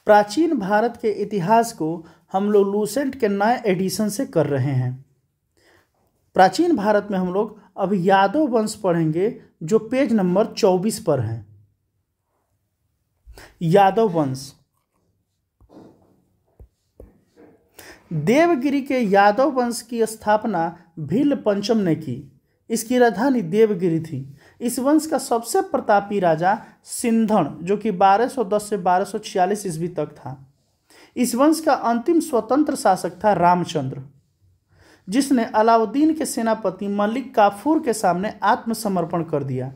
प्राचीन भारत के इतिहास को हम लोग लूसेंट के नए एडिशन से कर रहे हैं। प्राचीन भारत में हम लोग अब यादव वंश पढ़ेंगे जो पेज नंबर 24 पर है। यादव वंश। देवगिरी के यादव वंश की स्थापना भील पंचम ने की। इसकी राजधानी देवगिरी थी। इस वंश का सबसे प्रतापी राजा सिंधण जो कि 1210 से 1246 ईस्वी तक था। इस वंश का अंतिम स्वतंत्र शासक था रामचंद्र, जिसने अलाउद्दीन के सेनापति मलिक काफूर के सामने आत्मसमर्पण कर दिया।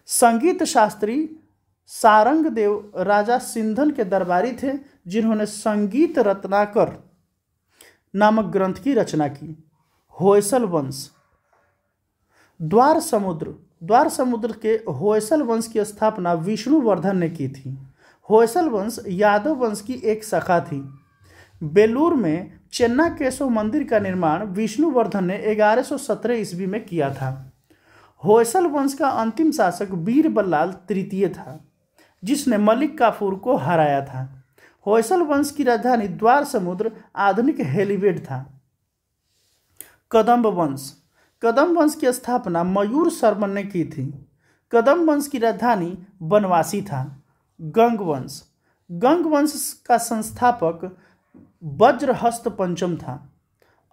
संगीत शास्त्री सारंग देव राजा सिंधन के दरबारी थे, जिन्होंने संगीत रत्नाकर नामक ग्रंथ की रचना की। होयसल वंश। द्वार समुद्र के होयसल वंश की स्थापना विष्णुवर्धन ने की थी। होयसल वंश यादव वंश की एक शाखा थी। बेलूर में चेन्ना केशव मंदिर का निर्माण विष्णुवर्धन ने 1117 ईस्वी में किया था। होयसल वंश का अंतिम शासक बीरबल तृतीय था, जिसने मलिक काफूर को हराया था। होयसल वंश की राजधानी द्वार समुद्र आधुनिक हेलीवेड था। कदम्ब वंश। कदम्ब वंश की स्थापना मयूर शर्मन ने की थी। कदम्ब वंश की राजधानी बनवासी था। गंग वंश। गंग वंश का संस्थापक वज्रहस्त पंचम था।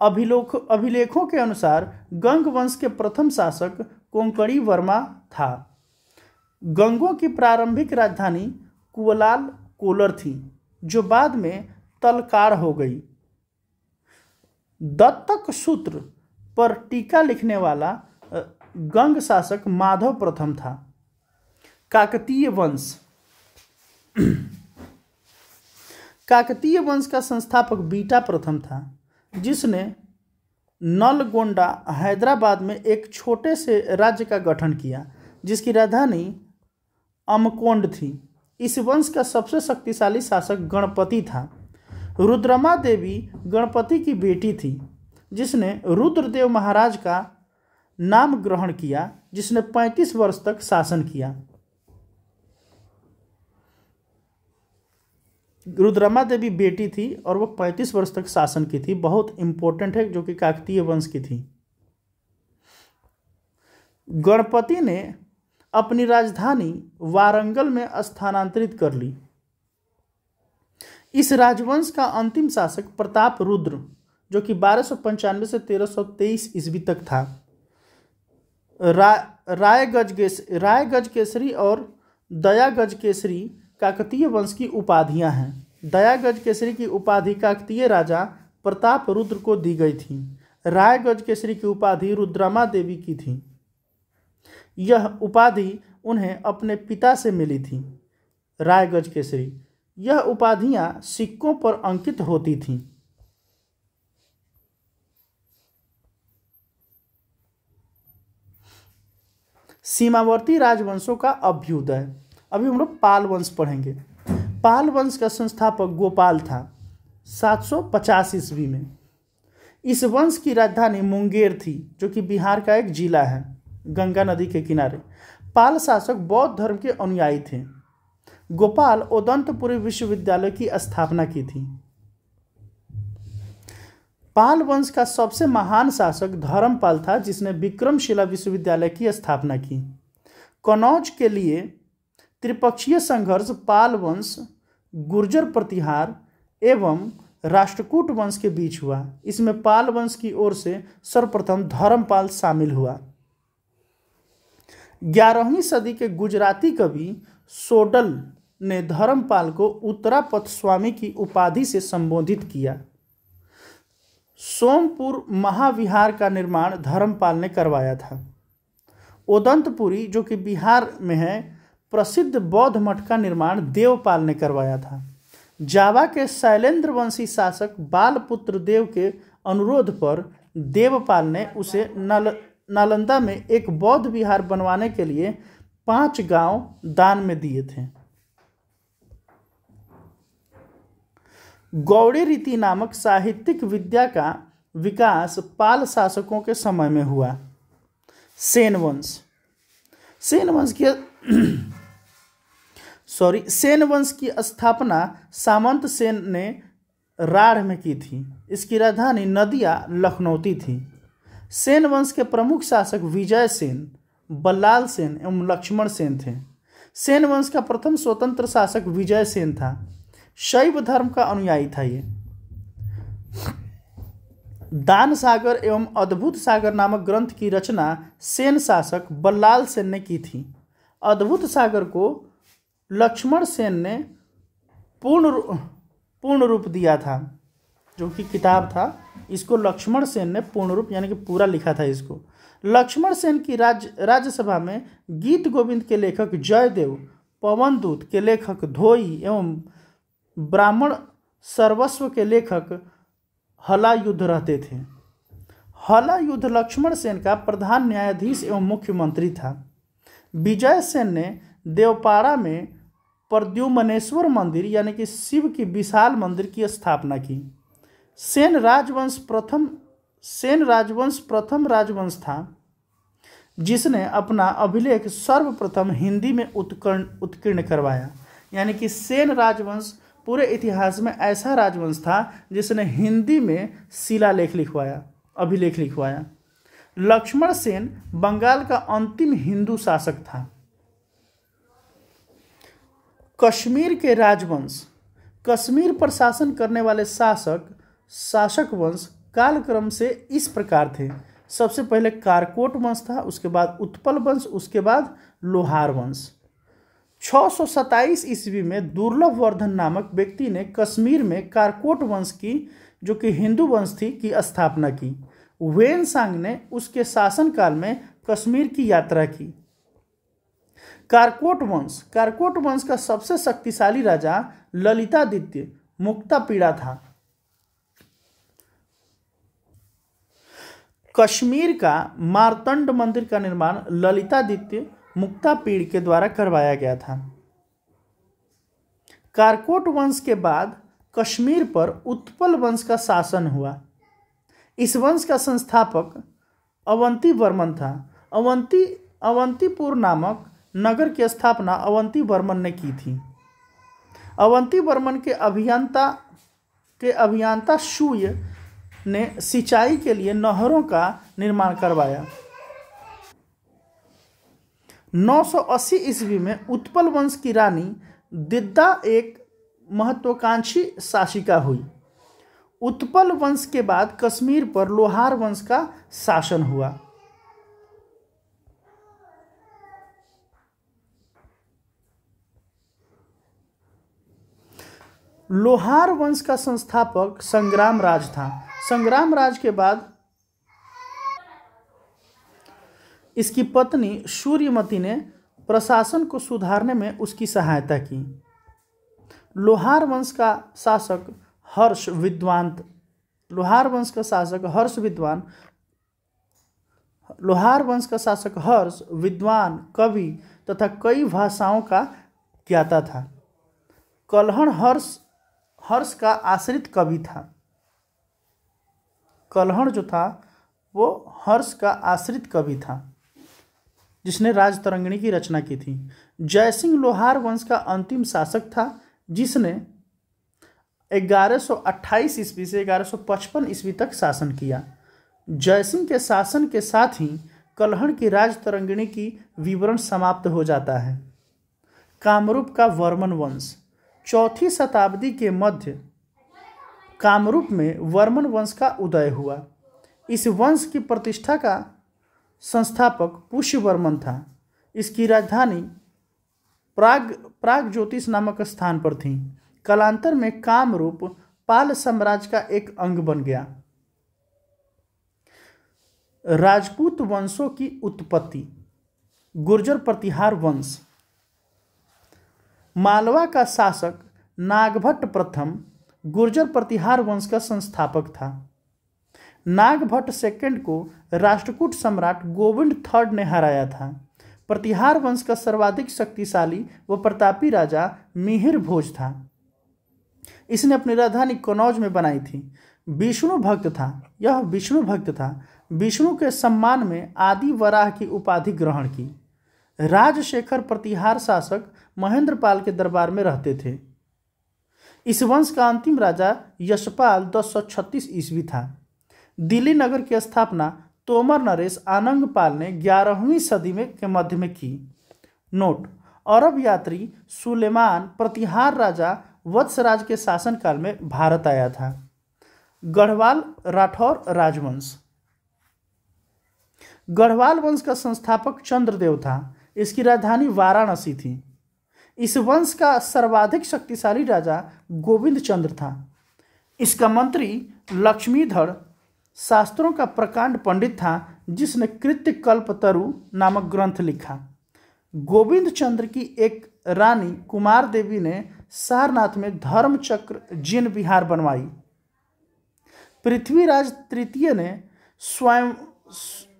अभिलेखों के अनुसार गंग वंश के प्रथम शासक कोंकणी वर्मा था। गंगों की प्रारंभिक राजधानी कुवलाल कोलर थी, जो बाद में तलकार हो गई। दत्तक सूत्र पर टीका लिखने वाला गंग शासक माधव प्रथम था। काकतीय वंश। काकतीय वंश का संस्थापक बीटा प्रथम था, जिसने नलगोंडा हैदराबाद में एक छोटे से राज्य का गठन किया, जिसकी राजधानी अमकोंड थी। इस वंश का सबसे शक्तिशाली शासक गणपति था। रुद्रमा देवी गणपति की बेटी थी, जिसने रुद्रदेव महाराज का नाम ग्रहण किया, जिसने 35 वर्ष तक शासन किया। रुद्रमा देवी बेटी थी और वो 35 वर्ष तक शासन की थी। बहुत इंपॉर्टेंट है, जो कि काकतीय वंश की थी। गणपति ने अपनी राजधानी वारंगल में स्थानांतरित कर ली। इस राजवंश का अंतिम शासक प्रताप रुद्र, जो कि 1295 से 1323 ईस्वी तक था। रायगज केसरी और दयागज केसरी काकतीय वंश की उपाधियां हैं। दयागज केसरी की उपाधि काकतीय राजा प्रताप रुद्र को दी गई थी। रायगज केसरी की उपाधि रुद्रमा देवी की थी। यह उपाधि उन्हें अपने पिता से मिली थी। रायगज केसरी। यह उपाधियां सिक्कों पर अंकित होती थीं। सीमावर्ती राजवंशों का अभ्युदय। अभी हम लोग पाल वंश पढ़ेंगे। पाल वंश का संस्थापक गोपाल था 750 ईस्वी में। इस वंश की राजधानी मुंगेर थी, जो कि बिहार का एक जिला है, गंगा नदी के किनारे। पाल शासक बौद्ध धर्म के अनुयायी थे। गोपाल उदंतपुरी विश्वविद्यालय की स्थापना की थी। पाल वंश का सबसे महान शासक धर्मपाल था, जिसने विक्रमशिला विश्वविद्यालय की स्थापना की। कनौज के लिए त्रिपक्षीय संघर्ष पाल वंश, गुर्जर प्रतिहार एवं राष्ट्रकूट वंश के बीच हुआ। इसमें पाल वंश की ओर से सर्वप्रथम धर्मपाल शामिल हुआ। 11वीं सदी के गुजराती कवि सोडल ने धर्मपाल को उत्तरापथ स्वामी की उपाधि से संबोधित किया। सोमपुर महाविहार का निर्माण धर्मपाल ने करवाया था। उदंतपुरी, जो कि बिहार में है, प्रसिद्ध बौद्ध मठ का निर्माण देवपाल ने करवाया था। जावा के शैलेंद्र वंशी शासक बालपुत्र देव के अनुरोध पर देवपाल ने उसे नालंदा में एक बौद्ध विहार बनवाने के लिए 5 गांव दान में दिए थे। गौड़ी रीति नामक साहित्यिक विद्या का विकास पाल शासकों के समय में हुआ। सेन वंश। सेन वंश की सेन वंश की स्थापना सामंत सेन ने राढ़ में की थी। इसकी राजधानी नदिया लखनौती थी। सेन वंश के प्रमुख शासक विजय सेन, बल्लाल सेन एवं लक्ष्मण सेन थे। सेन वंश का प्रथम स्वतंत्र शासक विजय सेन था। शैव धर्म का अनुयायी था ये। दान सागर एवं अद्भुत सागर नामक ग्रंथ की रचना सेन शासक बल्लाल सेन ने की थी। अद्भुत सागर को लक्ष्मण सेन ने पूर्ण रूप दिया था। जो कि किताब था, इसको लक्ष्मण सेन ने पूर्ण रूप यानी कि पूरा लिखा था इसको। लक्ष्मण सेन की राज्यसभा में गीत गोविंद के लेखक जयदेव, पवनदूत के लेखक धोई एवं ब्राह्मण सर्वस्व के लेखक हलायुद्ध रहते थे। हलायुद्ध लक्ष्मण सेन का प्रधान न्यायाधीश एवं मुख्यमंत्री था। विजय सेन ने देवपाड़ा में प्रद्युम्नेश्वर मंदिर यानी कि शिव की विशाल मंदिर की स्थापना की। सेन राजवंश प्रथम राजवंश था जिसने अपना अभिलेख सर्वप्रथम हिंदी में उत्कीर्ण करवाया। यानी कि सेन राजवंश पूरे इतिहास में ऐसा राजवंश था जिसने हिंदी में शिलालेख लिखवाया, अभिलेख लिखवाया। लक्ष्मण सेन बंगाल का अंतिम हिंदू शासक था। कश्मीर के राजवंश। कश्मीर पर शासन करने वाले शासक वंश कालक्रम से इस प्रकार थे। सबसे पहले कारकोट वंश था, उसके बाद उत्पल वंश, उसके बाद लोहार वंश। 627 ईस्वी में दुर्लभ वर्धन नामक व्यक्ति ने कश्मीर में कारकोट वंश की, जो कि हिंदू वंश थी, की स्थापना की। वेनसांग ने उसके शासनकाल में कश्मीर की यात्रा की। कारकोट वंश का सबसे शक्तिशाली राजा ललितादित्य मुक्तापीड़ा था। कश्मीर का मार्तंड मंदिर का निर्माण ललितादित्य मुक्तापीड़ के द्वारा करवाया गया था। कारकोट वंश के बाद कश्मीर पर उत्पल वंश का शासन हुआ। इस वंश का संस्थापक अवंती वर्मन था। अवंतीपुर नामक नगर की स्थापना अवंती वर्मन ने की थी। अवंती वर्मन के अभियंता शूय ने सिंचाई के लिए नहरों का निर्माण करवाया। 980 ईस्वी में उत्पल वंश की रानी दिद्दा एक महत्वाकांक्षी शासिका हुई। उत्पल वंश के बाद कश्मीर पर लोहार वंश का शासन हुआ। लोहार वंश का संस्थापक संग्राम राज था। संग्राम राज के बाद इसकी पत्नी सूर्यमती ने प्रशासन को सुधारने में उसकी सहायता की। लोहार वंश का शासक हर्ष विद्वान कवि तथा कई भाषाओं का ज्ञाता था। कल्हण हर्ष का आश्रित कवि था। कल्हण जो था वो हर्ष का आश्रित कवि था जिसने राजतरंगिणी की रचना की थी। जयसिंह लोहार वंश का अंतिम शासक था जिसने 1128 ईस्वी से 1155 ईस्वी तक शासन किया। जयसिंह के शासन के साथ ही कल्हण की राजतरंगिणी की विवरण समाप्त हो जाता है। कामरूप का वर्मन वंश। 4वीं शताब्दी के मध्य कामरूप में वर्मन वंश का उदय हुआ। इस वंश की प्रतिष्ठा का संस्थापक पुष्यवर्मन था। इसकी राजधानी प्राग ज्योतिष नामक स्थान पर थी। कालांतर में कामरूप पाल साम्राज्य का एक अंग बन गया। राजपूत वंशों की उत्पत्ति। गुर्जर प्रतिहार वंश। मालवा का शासक नागभट्ट प्रथम गुर्जर प्रतिहार वंश का संस्थापक था। नागभट्ट सेकंड को राष्ट्रकूट सम्राट गोविंद थर्ड ने हराया था। प्रतिहार वंश का सर्वाधिक शक्तिशाली व प्रतापी राजा मिहिर भोज था। इसने अपनी राजधानी कनौज में बनाई थी। विष्णु भक्त था। विष्णु के सम्मान में आदि वराह की उपाधि ग्रहण की। राजशेखर प्रतिहार शासक महेंद्रपाल के दरबार में रहते थे। इस वंश का अंतिम राजा यशपाल 1036 ईस्वी था। दिल्ली नगर की स्थापना तोमर नरेश आनंगपाल ने 11वीं सदी में के मध्य में की। नोट: अरब यात्री सुलेमान प्रतिहार राजा वत्सराज के शासनकाल में भारत आया था। गढ़वाल राठौर राजवंश। गढ़वाल वंश का संस्थापक चंद्रदेव था। इसकी राजधानी वाराणसी थी। इस वंश का सर्वाधिक शक्तिशाली राजा गोविंद चंद्र था। इसका मंत्री लक्ष्मीधर शास्त्रों का प्रकांड पंडित था, जिसने कृत्यकल्पतरु नामक ग्रंथ लिखा। गोविंद चंद्र की एक रानी कुमार देवी ने सारनाथ में धर्मचक्र जिन विहार बनवाई। पृथ्वीराज तृतीय ने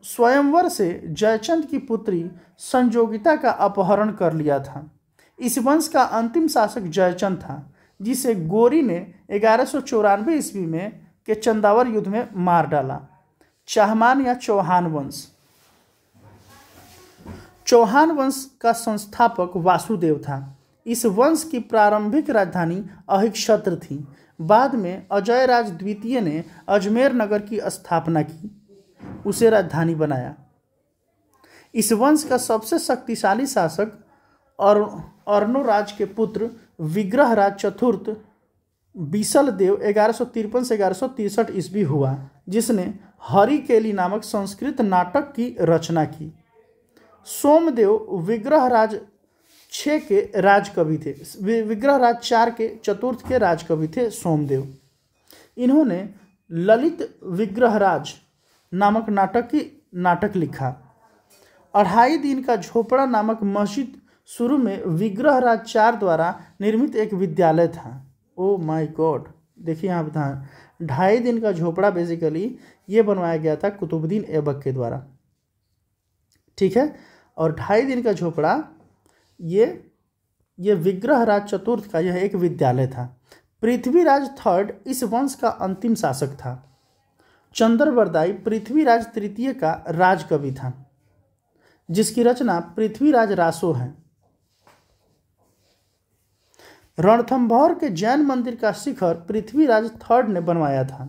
स्वयंवर से जयचंद की पुत्री संजोगिता का अपहरण कर लिया था। इस वंश का अंतिम शासक जयचंद था, जिसे गोरी ने 1194 ईस्वी में के चंदावर युद्ध में मार डाला। चाहमान या चौहान वंश। चौहान वंश का संस्थापक वासुदेव था। इस वंश की प्रारंभिक राजधानी अहिक्षत्र थी। बाद में अजयराज द्वितीय ने अजमेर नगर की स्थापना की, उसे राजधानी बनाया। इस वंश का सबसे शक्तिशाली शासक अर्णोराज के पुत्र विग्रहराज चतुर्थ बीसलदेव 1153 से 1163 ईस्वी हुआ, जिसने हरिकेली नामक संस्कृत नाटक की रचना की। सोमदेव विग्रहराज 6 के राजकवि थे। विग्रहराज 4 के चतुर्थ के राजकवि थे सोमदेव। इन्होंने ललित विग्रहराज नामक नाटक लिखा। 2.5 दिन का झोपड़ा नामक मस्जिद शुरू में विग्रहराज 4 द्वारा निर्मित एक विद्यालय था। ओ माय गॉड, देखिए यहाँ पर 2.5 दिन का झोपड़ा बेसिकली ये बनवाया गया था कुतुबुद्दीन ऐबक के द्वारा, ठीक है। और 2.5 दिन का झोपड़ा ये विग्रहराज चतुर्थ का यह एक विद्यालय था। पृथ्वीराज थर्ड इस वंश का अंतिम शासक था। चंद्रवरदाई पृथ्वीराज तृतीय का राजकवि था, जिसकी रचना पृथ्वीराज रासो है। रणथंभौर के जैन मंदिर का शिखर पृथ्वीराज थर्ड ने बनवाया था।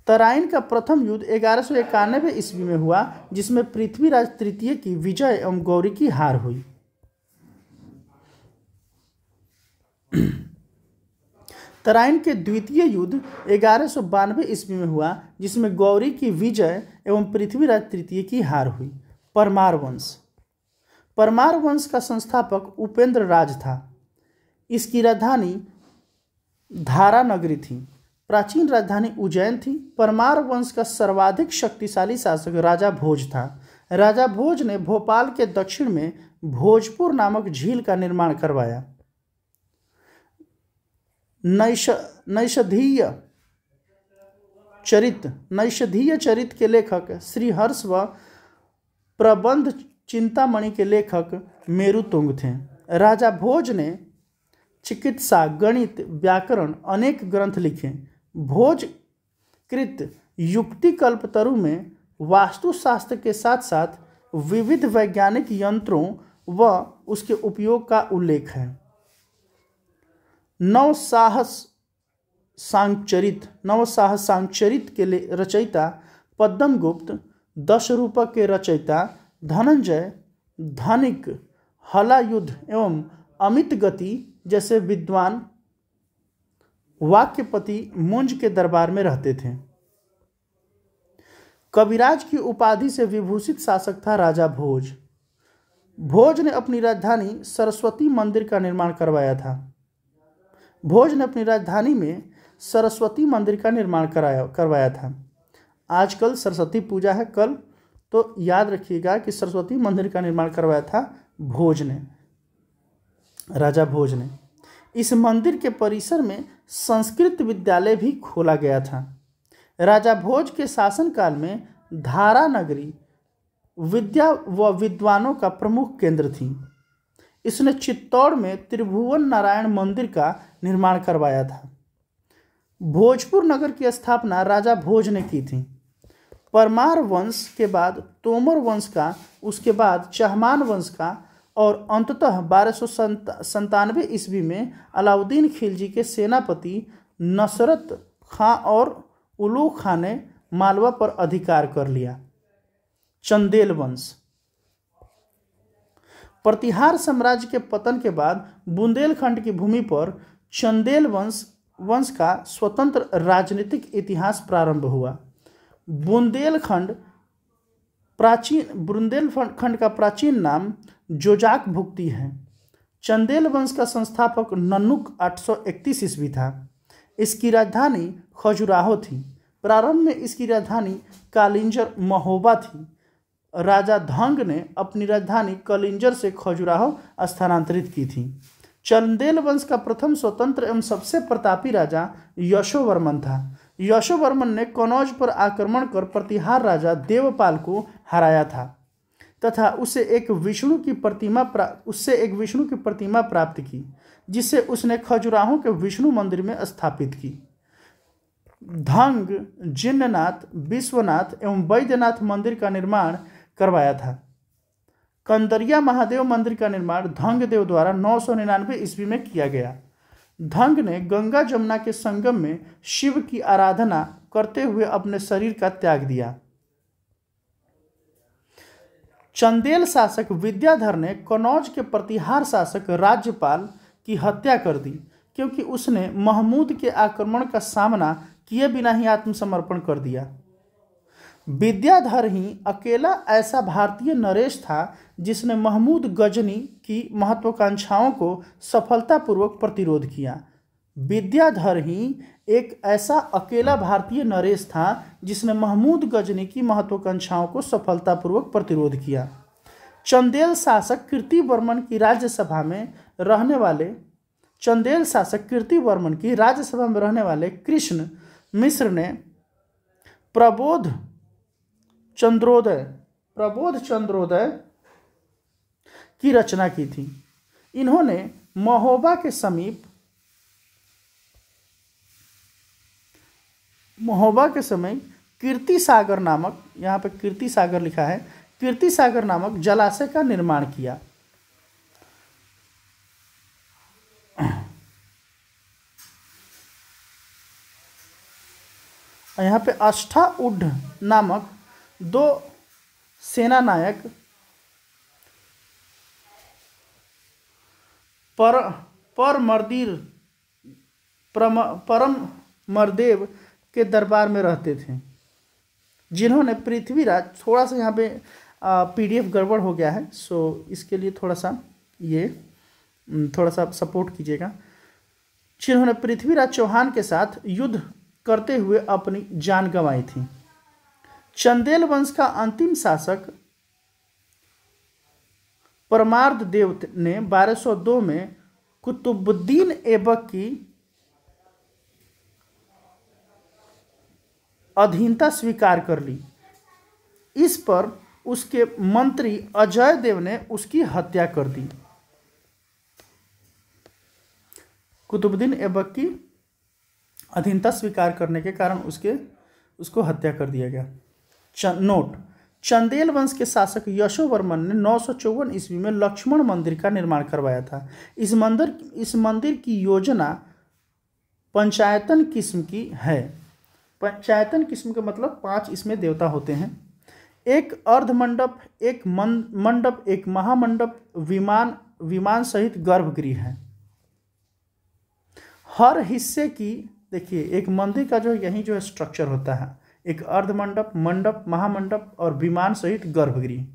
तराइन का प्रथम युद्ध 1191 ईस्वी में हुआ, जिसमें पृथ्वीराज तृतीय की विजय एवं गौरी की हार हुई। तराइन के द्वितीय युद्ध 1192 ईस्वी में हुआ, जिसमें गौरी की विजय एवं पृथ्वीराज तृतीय की हार हुई। परमार वंश। परमार वंश का संस्थापक उपेंद्र राज था। इसकी राजधानी धारा नगरी थी। प्राचीन राजधानी उज्जैन थी। परमार वंश का सर्वाधिक शक्तिशाली शासक राजा भोज था। राजा भोज ने भोपाल के दक्षिण में भोजपुर नामक झील का निर्माण करवाया। नैषधीय चरित के लेखक श्रीहर्ष व प्रबंध चिंतामणि के लेखक मेरुतुंग थे। राजा भोज ने चिकित्सा, गणित, व्याकरण अनेक ग्रंथ लिखे। भोज कृत युक्ति कल्पतरु में वास्तुशास्त्र के साथ साथ विविध वैज्ञानिक यंत्रों व उसके उपयोग का उल्लेख है। नवसाहस सांचरित के रचयिता पद्मगुप्त, 10 रूपक के रचयिता धनंजय, धनिक, हलायुद्ध एवं अमित गति जैसे विद्वान वाक्यपति मुंज के दरबार में रहते थे। कविराज की उपाधि से विभूषित शासक था राजा भोज। भोज ने अपनी राजधानी सरस्वती मंदिर का निर्माण करवाया था। भोज ने अपनी राजधानी में सरस्वती मंदिर का निर्माण करवाया था। आजकल सरस्वती पूजा है, कल, तो याद रखिएगा कि सरस्वती मंदिर का निर्माण करवाया था भोज ने, राजा भोज ने। इस मंदिर के परिसर में संस्कृत विद्यालय भी खोला गया था। राजा भोज के शासनकाल में धारा नगरी विद्या व विद्वानों का प्रमुख केंद्र थी। इसने चित्तौड़ में त्रिभुवन नारायण मंदिर का निर्माण करवाया था। भोजपुर नगर की स्थापना राजा भोज ने की थी। परमार वंश के बाद तोमर वंश का, उसके बाद चहमान वंश का, और अंततः 1297 ईस्वी में अलाउद्दीन खिलजी के सेनापति नसरत खां और उलू खां ने मालवा पर अधिकार कर लिया। चंदेल वंश। प्रतिहार साम्राज्य के पतन के बाद बुंदेलखंड की भूमि पर चंदेल वंश का स्वतंत्र राजनीतिक इतिहास प्रारंभ हुआ। बुंदेलखंड का प्राचीन नाम जोजाक भुक्ती है। चंदेल वंश का संस्थापक नन्नुक 831 ईस्वी था। इसकी राजधानी खजुराहो थी। प्रारंभ में इसकी राजधानी कालिंजर महोबा थी। राजा धंग ने अपनी राजधानी कलिंजर से खजुराहो स्थानांतरित की थी। चंदेल वंश का प्रथम स्वतंत्र एवं सबसे प्रतापी राजा यशोवर्मन था। यशोवर्मन ने कनौज पर आक्रमण कर प्रतिहार राजा देवपाल को हराया था तथा उससे एक विष्णु की प्रतिमा प्राप्त की, जिसे उसने खजुराहो के विष्णु मंदिर में स्थापित की। धंग जिन्ननाथ, विश्वनाथ एवं वैद्यनाथ मंदिर का निर्माण करवाया था। कंदरिया महादेव मंदिर का निर्माण धंग देव द्वारा 999 ईस्वी में किया गया। धंग ने गंगा जमुना के संगम में शिव की आराधना करते हुए अपने शरीर का त्याग दिया। चंदेल शासक विद्याधर ने कनौज के प्रतिहार शासक राज्यपाल की हत्या कर दी, क्योंकि उसने महमूद के आक्रमण का सामना किए बिना ही आत्मसमर्पण कर दिया। विद्याधर ही अकेला ऐसा भारतीय नरेश था जिसने महमूद गजनी की महत्वाकांक्षाओं को सफलतापूर्वक प्रतिरोध किया। विद्याधर ही एक ऐसा अकेला भारतीय नरेश था जिसने महमूद गजनी की महत्वाकांक्षाओं को सफलतापूर्वक प्रतिरोध किया। चंदेल शासक कीर्तिवर्मन की राज्यसभा में रहने वाले कृष्ण मिश्र ने प्रबोध चंद्रोदय की रचना की थी। इन्होंने महोबा के समय कीर्ति सागर नामक, यहाँ पे कीर्ति सागर लिखा है, कीर्ति सागर नामक जलाशय का निर्माण किया। यहाँ पे अष्टाउढ़ नामक 2 सेनानायक परम मरदेव के दरबार में रहते थे, जिन्होंने पृथ्वीराज, थोड़ा सा यहाँ पे PDF गड़बड़ हो गया है, सो इसके लिए थोड़ा सा सपोर्ट कीजिएगा। जिन्होंने पृथ्वीराज चौहान के साथ युद्ध करते हुए अपनी जान गंवाई थी। चंदेल वंश का अंतिम शासक परमार्द देव ने 1202 में कुतुबुद्दीन ऐबक की अधीनता स्वीकार कर ली। इस पर उसके मंत्री अजय देव ने उसकी हत्या कर दी। कुतुबुद्दीन ऐबक की अधीनता स्वीकार करने के कारण उसको हत्या कर दिया गया। नोट: चंदेल वंश के शासक यशोवर्मन ने 954 ईस्वी में लक्ष्मण मंदिर का निर्माण करवाया था। इस मंदिर की योजना पंचायतन किस्म की है। पंचायतन किस्म का मतलब 5 इसमें देवता होते हैं। एक अर्धमंडप, एक मंडप, एक महामंडप, विमान सहित गर्भगृह है। हर हिस्से की, देखिए, एक मंदिर का यही स्ट्रक्चर होता है, एक अर्धमंडप, मंडप, महामंडप और विमान सहित गर्भगृह।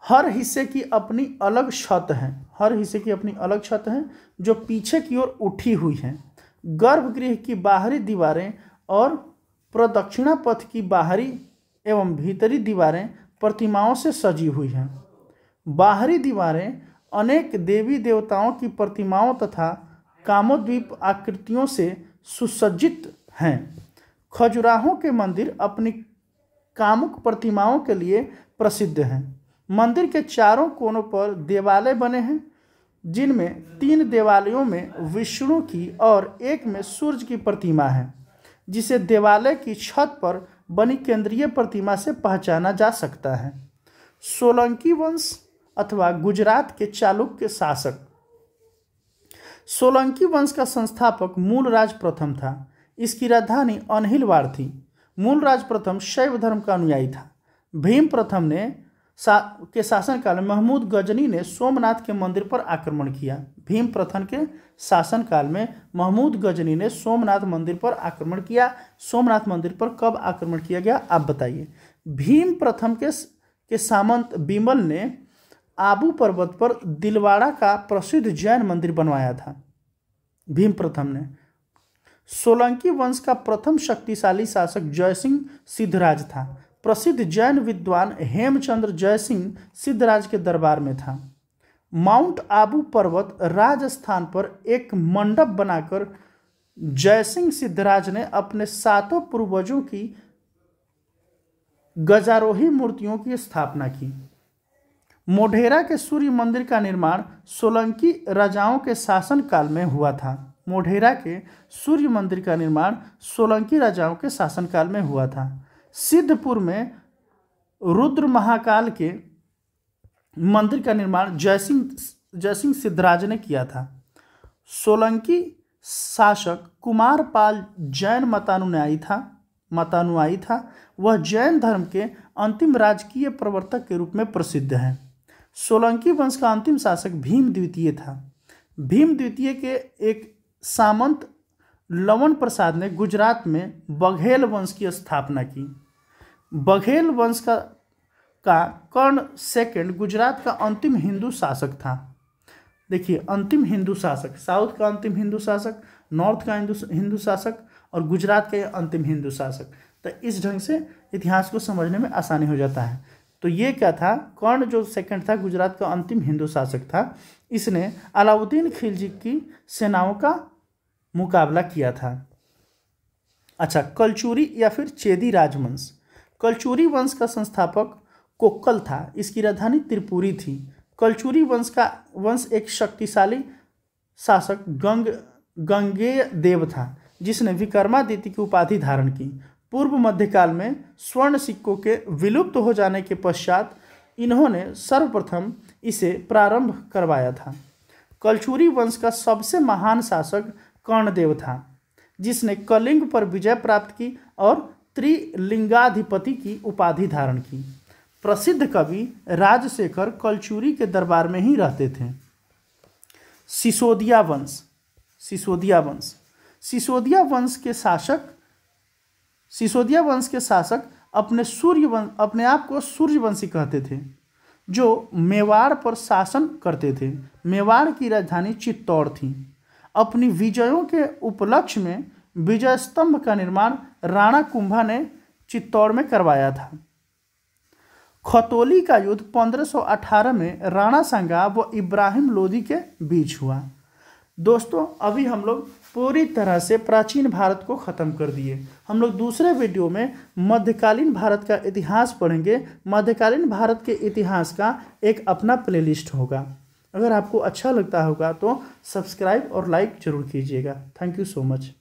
हर हिस्से की अपनी अलग छत है, जो पीछे की ओर उठी हुई है। गर्भगृह की बाहरी दीवारें और प्रदक्षिणा पथ की बाहरी एवं भीतरी दीवारें प्रतिमाओं से सजी हुई हैं। बाहरी दीवारें अनेक देवी देवताओं की प्रतिमाओं तथा कामोद्दीप आकृतियों से सुसज्जित हैं। खजुराहो के मंदिर अपनी कामुक प्रतिमाओं के लिए प्रसिद्ध हैं। मंदिर के चारों कोनों पर देवालय बने हैं, जिनमें 3 देवालयों में विष्णु की और एक में सूर्य की प्रतिमा है, जिसे देवालय की छत पर बनी केंद्रीय प्रतिमा से पहचाना जा सकता है। सोलंकी वंश अथवा गुजरात के चालुक्य शासक। सोलंकी वंश का संस्थापक मूलराज प्रथम था। इसकी राजधानी अनहिलवाड़ थी। मूलराज प्रथम शैव धर्म का अनुयायी था। भीम प्रथम के शासनकाल में महमूद गजनी ने सोमनाथ के मंदिर पर आक्रमण किया। भीम प्रथम के शासनकाल में महमूद गजनी ने सोमनाथ मंदिर पर आक्रमण किया। सोमनाथ मंदिर पर कब आक्रमण किया गया आप बताइए। भीम प्रथम के सामंत बिमल ने आबू पर्वत पर दिलवाड़ा का प्रसिद्ध जैन मंदिर बनवाया था। भीम प्रथम ने। सोलंकी वंश का प्रथम शक्तिशाली शासक जयसिंह सिद्धराज था। प्रसिद्ध जैन विद्वान हेमचंद्र जयसिंह सिद्धराज के दरबार में था। माउंट आबू पर्वत राजस्थान पर एक मंडप बनाकर जयसिंह सिद्धराज ने अपने 7 पूर्वजों की गजारोही मूर्तियों की स्थापना की। मोढेरा के सूर्य मंदिर का निर्माण सोलंकी राजाओं के शासनकाल में हुआ था। मोढेरा के सूर्य मंदिर का निर्माण सोलंकी राजाओं के शासनकाल में हुआ था। सिद्धपुर में रुद्र महाकाल के मंदिर का निर्माण जयसिंह सिद्धराज ने किया था। सोलंकी शासक कुमारपाल जैन मतानुयायी था। वह जैन धर्म के अंतिम राजकीय प्रवर्तक के रूप में प्रसिद्ध है। सोलंकी वंश का अंतिम शासक भीम द्वितीय था। भीम द्वितीय के एक सामंत लवण प्रसाद ने गुजरात में बघेल वंश की स्थापना की। बघेल वंश का कर्ण सेकंड गुजरात का अंतिम हिंदू शासक था। देखिए, अंतिम हिंदू शासक, साउथ का अंतिम हिंदू शासक, नॉर्थ का हिंदू शासक और गुजरात का अंतिम हिंदू शासक। तो इस ढंग से इतिहास को समझने में आसानी हो जाता है। तो ये क्या था, कर्ण जो सेकंड था गुजरात का अंतिम हिंदू शासक था। इसने अलाउद्दीन खिलजी की सेनाओं का मुकाबला किया था। अच्छा, कलचुरी या फिर चेदी राजवंश। कलचुरी वंश का संस्थापक कोक्कल था। इसकी राजधानी त्रिपुरी थी। कलचुरी वंश एक शक्तिशाली शासक गंगेय देव था, जिसने विक्रमादित्य की उपाधि धारण की। पूर्व मध्यकाल में स्वर्ण सिक्कों के विलुप्त हो जाने के पश्चात इन्होंने सर्वप्रथम इसे प्रारंभ करवाया था। कलचुरी वंश का सबसे महान शासक कर्णदेव था, जिसने कलिंग पर विजय प्राप्त की और त्रिलिंगाधिपति की उपाधि धारण की। प्रसिद्ध कवि राजशेखर कलचुरी के दरबार में ही रहते थे। सिसोदिया वंश के शासक अपने आप को सूर्यवंशी कहते थे, जो मेवाड़ पर शासन करते थे। मेवाड़ की राजधानी चित्तौड़ थी। अपनी विजयों के उपलक्ष्य में विजय स्तंभ का निर्माण राणा कुंभा ने चित्तौड़ में करवाया था। खतौली का युद्ध 1518 में राणा सांगा व इब्राहिम लोदी के बीच हुआ। दोस्तों, अभी हम लोग पूरी तरह से प्राचीन भारत को ख़त्म कर दिए। हम लोग दूसरे वीडियो में मध्यकालीन भारत का इतिहास पढ़ेंगे। मध्यकालीन भारत के इतिहास का एक अपना प्लेलिस्ट होगा। अगर आपको अच्छा लगता होगा तो सब्सक्राइब और लाइक जरूर कीजिएगा। Thank you so much.